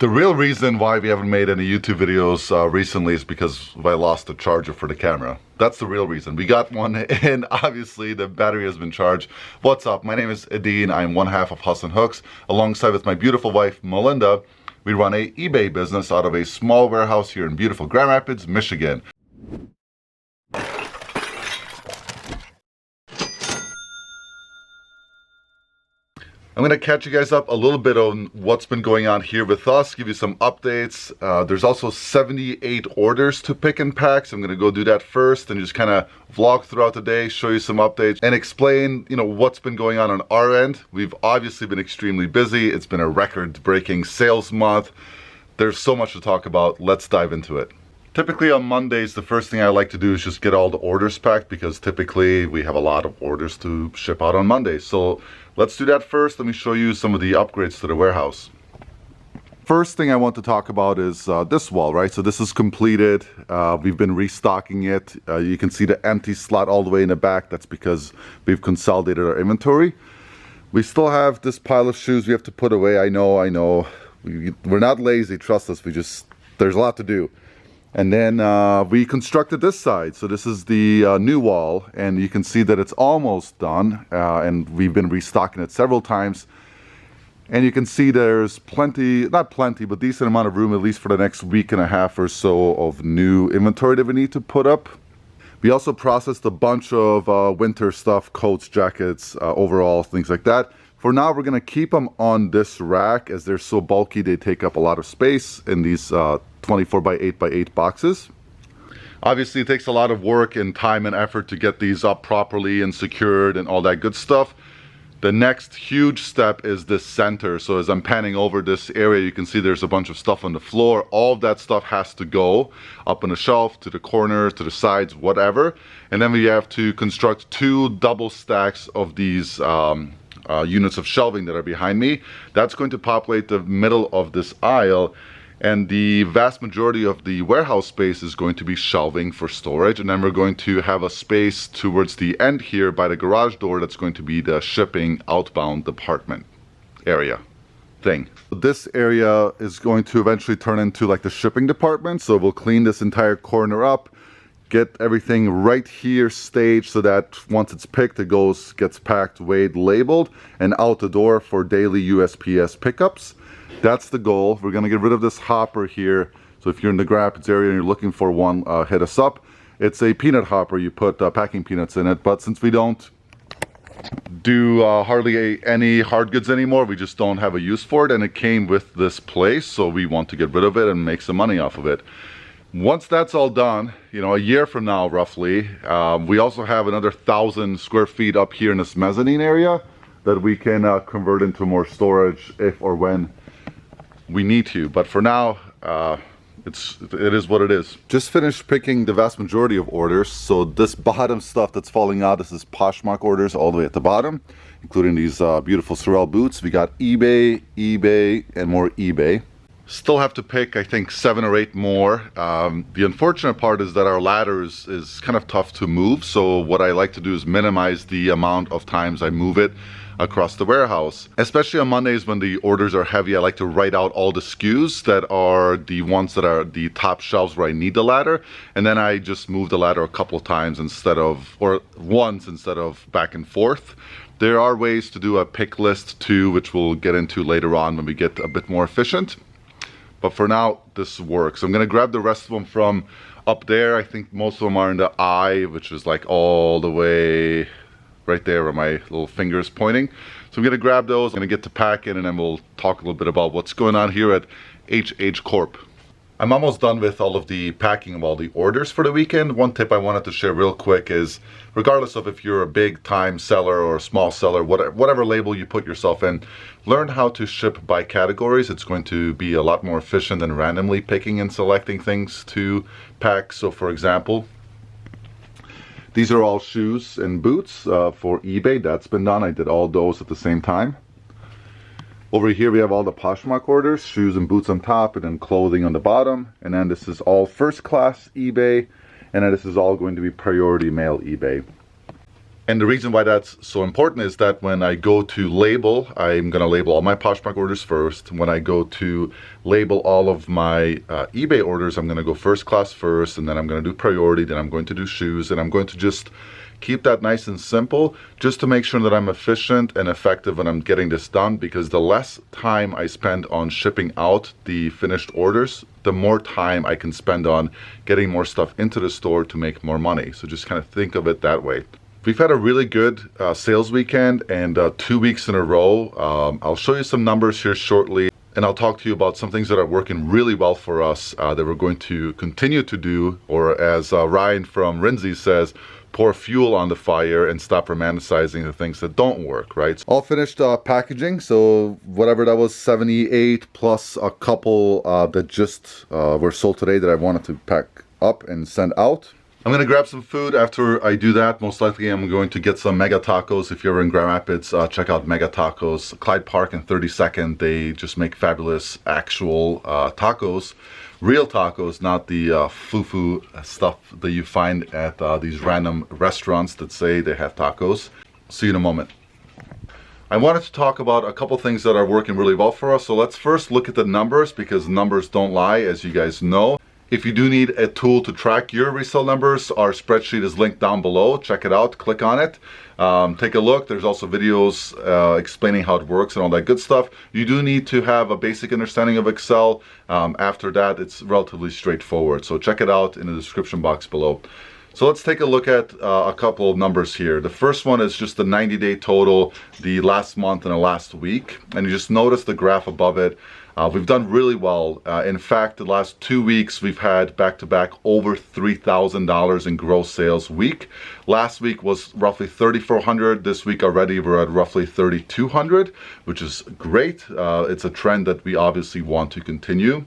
The real reason why we haven't made any YouTube videos recently is because I lost the charger for the camera. That's the real reason. We got one and obviously the battery has been charged. What's up? My name is Adine. I'm one half of Hustle and Hooks. Alongside with my beautiful wife, Melinda, we run a eBay business out of a small warehouse here in beautiful Grand Rapids, Michigan. I'm going to catch you guys up a little bit on what's been going on here with us, give you some updates. There's also 78 orders to pick and pack, so I'm going to go do that first and just kind of vlog throughout the day, show you some updates, and explain, what's been going on our end. We've obviously been extremely busy. It's been a record-breaking sales month. There's so much to talk about. Let's dive into it. Typically on Mondays, the first thing I like to do is just get all the orders packed because typically we have a lot of orders to ship out on Mondays. So let's do that first. Let me show you some of the upgrades to the warehouse. First thing I want to talk about is this wall, right? So this is completed. We've been restocking it. You can see the empty slot all the way in the back. That's because we've consolidated our inventory. We still have this pile of shoes we have to put away. I know. We're not lazy, trust us. There's a lot to do. And then we constructed this side. So this is the new wall, and you can see that it's almost done. And we've been restocking it several times. And you can see there's plenty, not plenty, but decent amount of room, at least for the next week and a half or so of new inventory that we need to put up. We also processed a bunch of winter stuff, coats, jackets, overalls, things like that. For now, we're gonna keep them on this rack as they're so bulky, they take up a lot of space in these 24 by 8 by 8 boxes. Obviously, it takes a lot of work and time and effort to get these up properly and secured and all that good stuff. The next huge step is this center. So as I'm panning over this area, you can see there's a bunch of stuff on the floor. All of that stuff has to go up on the shelf, to the corners, to the sides, whatever. And then we have to construct 2 double stacks of these units of shelving that are behind me. That's going to populate the middle of this aisle. And the vast majority of the warehouse space is going to be shelving for storage. And then we're going to have a space towards the end here by the garage door that's going to be the shipping outbound department area thing. This area is going to eventually turn into like the shipping department. So we'll clean this entire corner up, get everything right here staged so that once it's picked, it gets packed, weighed, labeled, and out the door for daily USPS pickups. That's the goal. We're gonna get rid of this hopper here. So if you're in the Grand Rapids area and you're looking for one, hit us up. It's a peanut hopper. You put packing peanuts in it, but since we don't do hardly any hard goods anymore, we just don't have a use for it, and it came with this place, so we want to get rid of it and make some money off of it. Once that's all done, a year from now roughly, we also have another 1,000 square feet up here in this mezzanine area that we can convert into more storage if or when we need to. But for now, it is what it is. Just finished picking the vast majority of orders. So this bottom stuff that's falling out, this is Poshmark orders all the way at the bottom, including these beautiful Sorel boots. We got eBay, and more eBay. Still have to pick, I think, 7 or 8 more. The unfortunate part is that our ladder is kind of tough to move. So what I like to do is minimize the amount of times I move it across the warehouse. Especially on Mondays when the orders are heavy, I like to write out all the SKUs that are the ones that are the top shelves where I need the ladder. And then I just move the ladder a couple of times once instead of back and forth. There are ways to do a pick list too, which we'll get into later on when we get a bit more efficient. But for now, this works. I'm gonna grab the rest of them from up there. I think most of them are in the eye, which is like all the way right there where my little finger is pointing. So I'm gonna grab those, I'm gonna get to packing, and then we'll talk a little bit about what's going on here at HH Corp. I'm almost done with all of the packing of all the orders for the weekend. One tip I wanted to share real quick is, regardless of if you're a big time seller or a small seller, whatever label you put yourself in, learn how to ship by categories. It's going to be a lot more efficient than randomly picking and selecting things to pack. So for example, these are all shoes and boots for eBay. That's been done. I did all those at the same time. Over here we have all the Poshmark orders, shoes and boots on top, and then clothing on the bottom. And then this is all first class eBay, and then this is all going to be priority mail eBay. And the reason why that's so important is that when I go to label, I'm going to label all my Poshmark orders first. When I go to label all of my eBay orders, I'm going to go first class first, and then I'm going to do priority, then I'm going to do shoes, and I'm going to just keep that nice and simple just to make sure that I'm efficient and effective when I'm getting this done, because the less time I spend on shipping out the finished orders, the more time I can spend on getting more stuff into the store to make more money. So just kind of think of it that way. We've had a really good sales weekend, and 2 weeks in a row. I'll show you some numbers here shortly, and I'll talk to you about some things that are working really well for us that we're going to continue to do, or as Ryan from Rinzy says, pour fuel on the fire and stop romanticizing the things that don't work, right? All finished packaging, so whatever that was, 78 plus a couple that just were sold today that I wanted to pack up and send out. I'm gonna grab some food after I do that. Most likely I'm going to get some Mega Tacos. If you're in Grand Rapids, check out Mega Tacos. Clyde Park and 32nd, they just make fabulous actual tacos. Real tacos, not the foo-foo stuff that you find at these random restaurants that say they have tacos. See you in a moment. I wanted to talk about a couple things that are working really well for us. So let's first look at the numbers, because numbers don't lie, as you guys know. If you do need a tool to track your resale numbers, our spreadsheet is linked down below. Check it out, click on it, take a look. There's also videos explaining how it works and all that good stuff. You do need to have a basic understanding of Excel. After that, it's relatively straightforward. So check it out in the description box below. So let's take a look at a couple of numbers here. The first one is just the 90-day total, the last month and the last week. And you just notice the graph above it. We've done really well. In fact, the last 2 weeks, we've had back-to-back over $3,000 in gross sales week. Last week was roughly $3,400. This week already, we're at roughly $3,200, which is great. It's a trend that we obviously want to continue.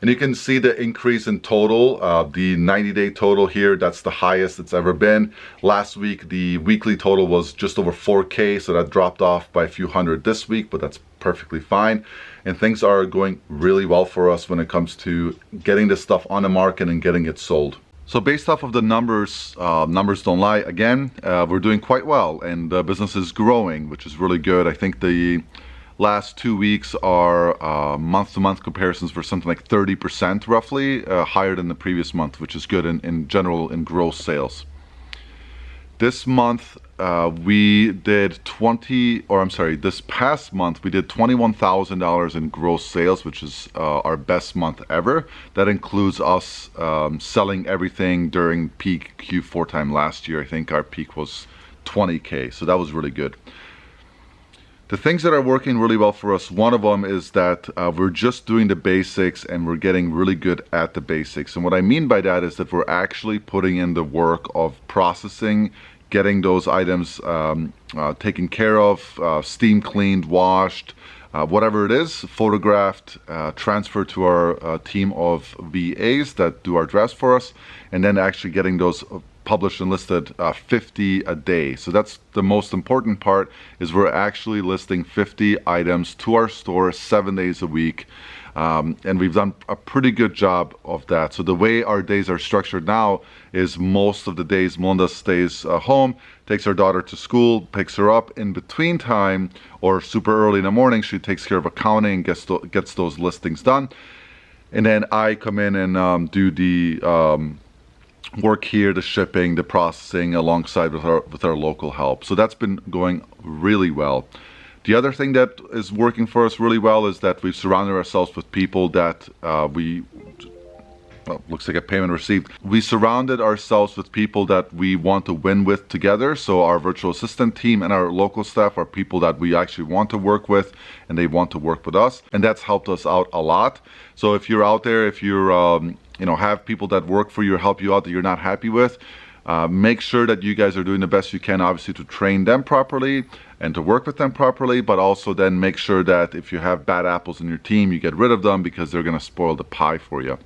And you can see the increase in total, the 90-day total here, that's the highest it's ever been. Last week, the weekly total was just over 4K, so that dropped off by a few hundred this week, but that's perfectly fine. And things are going really well for us when it comes to getting this stuff on the market and getting it sold. So based off of the numbers, numbers don't lie, again, we're doing quite well, and the business is growing, which is really good. I think the last 2 weeks are month-to-month comparisons for something like 30% roughly, higher than the previous month, which is good in general in gross sales. This month we did this past month we did $21,000 in gross sales, which is our best month ever. That includes us selling everything during peak Q4 time last year. I think our peak was 20K, so that was really good. The things that are working really well for us, one of them is that we're just doing the basics and we're getting really good at the basics. And what I mean by that is that we're actually putting in the work of processing, getting those items taken care of, steam cleaned, washed, whatever it is, photographed, transferred to our team of VAs that do our dress for us, and then actually getting those published and listed 50 a day. So that's the most important part, is we're actually listing 50 items to our store 7 days a week. And we've done a pretty good job of that. So the way our days are structured now is most of the days Melinda stays home, takes her daughter to school, picks her up. In between time, or super early in the morning, she takes care of accounting, gets those listings done. And then I come in and do the work here, the shipping, the processing, alongside with our local help. So that's been going really well. The other thing that is working for us really well is that we've surrounded ourselves with people that looks like a payment received. We surrounded ourselves with people that we want to win with together. So our virtual assistant team and our local staff are people that we actually want to work with, and they want to work with us. And that's helped us out a lot. So if you're out there, if you're have people that work for you or help you out that you're not happy with, make sure that you guys are doing the best you can, obviously, to train them properly and to work with them properly, but also then make sure that if you have bad apples in your team, you get rid of them, because they're going to spoil the pie for you.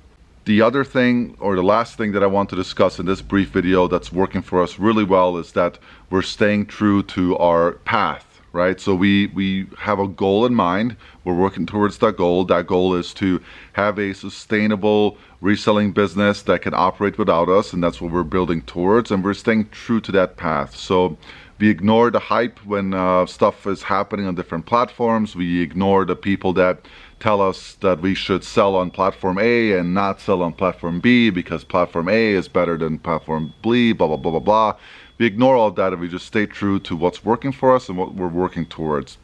The other thing, or the last thing that I want to discuss in this brief video that's working for us really well, is that we're staying true to our path, right? So we have a goal in mind. We're working towards that goal. That goal is to have a sustainable reselling business that can operate without us, and that's what we're building towards, and we're staying true to that path. So we ignore the hype when stuff is happening on different platforms. We ignore the people that tell us that we should sell on platform A and not sell on platform B because platform A is better than platform B, blah, blah, blah, blah, blah. We ignore all that and we just stay true to what's working for us and what we're working towards.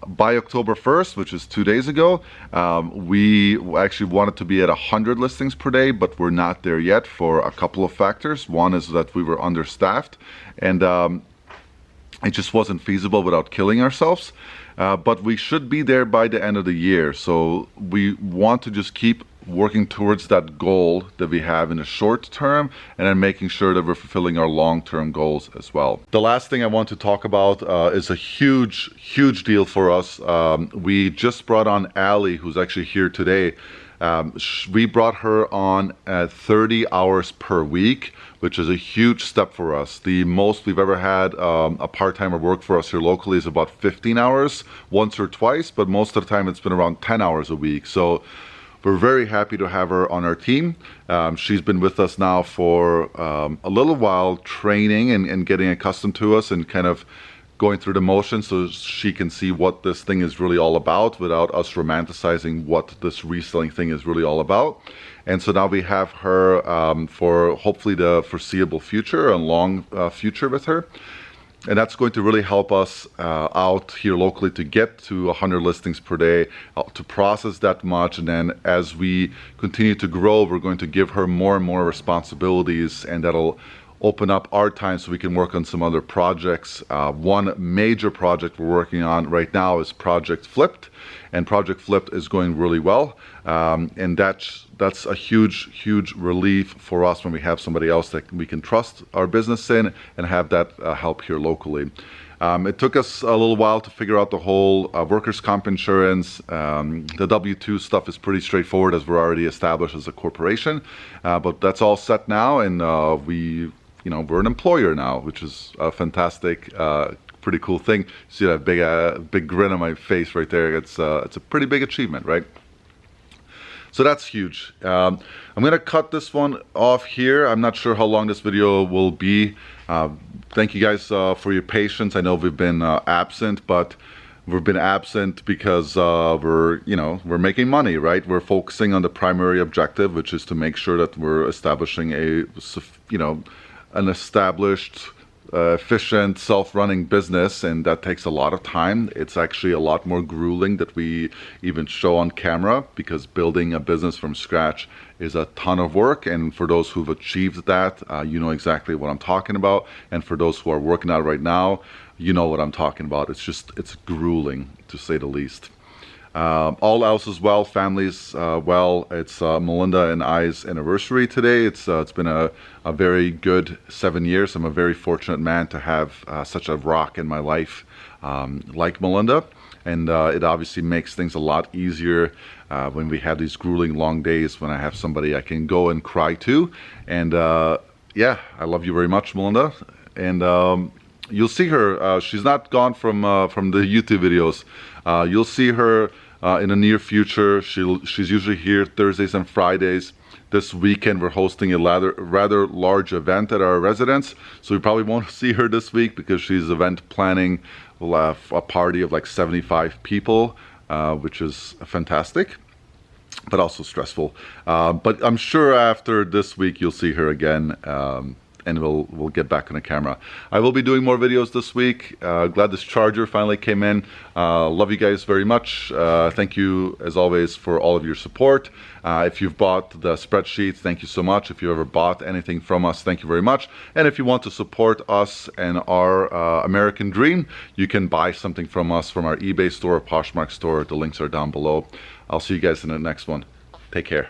By October 1st, which is 2 days ago, we actually wanted to be at 100 listings per day, but we're not there yet for a couple of factors. One is that we were understaffed, and it just wasn't feasible without killing ourselves. But we should be there by the end of the year. So we want to just keep working towards that goal that we have in the short term, and then making sure that we're fulfilling our long-term goals as well. The last thing I want to talk about is a huge deal for us. We just brought on Allie, who's actually here today. We brought her on at 30 hours per week, which is a huge step for us. The most we've ever had a part-timer work for us here locally is about 15 hours, once or twice, but most of the time it's been around 10 hours a week. So we're very happy to have her on our team. She's been with us now for a little while, training and getting accustomed to us and kind of going through the motions so she can see what this thing is really all about without us romanticizing what this reselling thing is really all about. And so now we have her for hopefully the foreseeable future, a long future with her. And that's going to really help us out here locally to get to 100 listings per day, to process that much. And then as we continue to grow, we're going to give her more and more responsibilities, and that'll open up our time so we can work on some other projects. One major project we're working on right now is Project Flipped, and Project Flipped is going really well. And that's a huge relief for us when we have somebody else that we can trust our business in and have that help here locally. It took us a little while to figure out the whole workers' comp insurance. The W-2 stuff is pretty straightforward as we're already established as a corporation, but that's all set now, and we're an employer now, which is a fantastic, pretty cool thing. See that big grin on my face right there? It's a pretty big achievement, right? So that's huge. I'm gonna cut this one off here. I'm not sure how long this video will be. Thank you guys for your patience. I know we've been absent, but we've been absent because we're making money, right? We're focusing on the primary objective, which is to make sure that we're establishing an established, efficient, self-running business, and that takes a lot of time. It's actually a lot more grueling that we even show on camera, because building a business from scratch is a ton of work. And for those who've achieved that, you know exactly what I'm talking about. And for those who are working out right now, you know what I'm talking about. It's grueling, to say the least. All else is well, family's well. It's Melinda and I's anniversary today. It's been a very good 7 years. I'm a very fortunate man to have such a rock in my life like Melinda, and it obviously makes things a lot easier when we have these grueling long days, when I have somebody I can go and cry to. And yeah, I love you very much, Melinda. And you'll see her. She's not gone from the YouTube videos. You'll see her in the near future. She's usually here Thursdays and Fridays. This weekend we're hosting a rather large event at our residence, so we probably won't see her this week because she's event planning. We'll have a party of like 75 people, which is fantastic, but also stressful. But I'm sure after this week you'll see her again. And we'll get back on the camera. I will be doing more videos this week. Glad this charger finally came in. Love you guys very much. Thank you as always for all of your support. If you've bought the spreadsheets, thank you so much. If you ever bought anything from us, thank you very much. And if you want to support us and our American dream, you can buy something from us from our eBay store or Poshmark store. The links are down below. I'll see you guys in the next one. Take care.